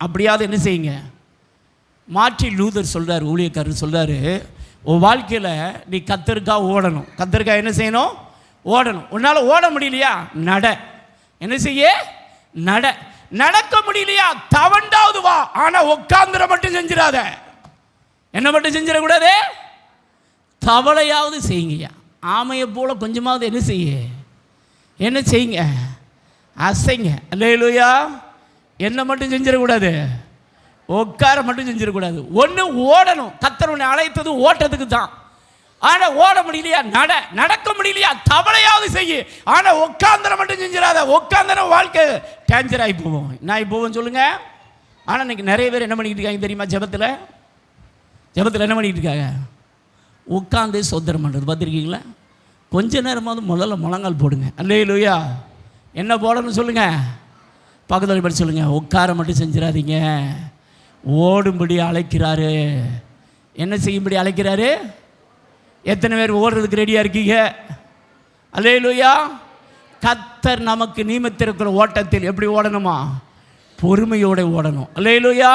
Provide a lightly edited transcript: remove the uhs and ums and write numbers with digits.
அப்படியாவது என்ன செய்யுங்க. மார்ட்டின் லூதர் சொல்கிறார், ஊழியக்காரர் சொல்கிறாரு, உன் வாழ்க்கையில் நீ கத்தருக்காக ஓடணும். கத்தருக்காக என்ன செய்யணும்? ஓடணும். உன்னால் ஓட முடியலையா? நட. என்ன செய்ய? நட. நடக்க முடியலையா? தவண்டாவது வா. ஆனால் உட்காந்துட மட்டும் செஞ்சிடாத. என்ன மட்டும் செஞ்சிடக்கூடாது? தவளையாவது செய்யுங்கய்யா. ஆமையை போல கொஞ்சமாவது என்ன செய்ய? என்ன செய்யுங்க? அசைங்க. அல்லேலூயா. என்ன மட்டும் செஞ்சிடக்கூடாது? உட்கார மட்டும் செஞ்சிடக்கூடாது. ஒன்று ஓடணும். கர்த்தர் உன்னை அழைத்தது ஓட்டத்துக்கு தான். ஆனால் ஓட முடியலையா? நட. நடக்க முடியலையா? தவளையாவது செய்ய. ஆனால் உட்காந்துட மட்டும் செஞ்சிடாத. உட்காந்துன வாழ்க்கை டேஞ்சர் ஆகி போவோம். நான் இப்போ சொல்லுங்க. ஆனால் இன்னைக்கு நிறைய பேர் என்ன பண்ணிக்கிட்டு இருக்காங்க தெரியுமா? ஜெபத்தில் என்ன பண்ணிக்கிட்டு இருக்காங்க? உட்காந்து சோதனம் பண்ணுறது பார்த்துருக்கீங்களா? கொஞ்ச நேரமாவது முதல்ல முழங்கால் போடுங்க. அல்லேலூயா. என்ன போடணும்னு சொல்லுங்கள். பக்கத்தில் படி சொல்லுங்கள். உட்கார மட்டும் செஞ்சிடாதீங்க. ஓடும்படி அழைக்கிறாரு. என்ன செய்யும்படி அழைக்கிறாரு? எத்தனை பேர் ஓடுறதுக்கு ரெடியாக இருக்கீங்க? அல்லேலூயா. கர்த்தர் நமக்கு நியமித்திருக்கிற ஓட்டத்தில் எப்படி ஓடணுமா? பொறுமையோடு ஓடணும். அல்லேலூயா.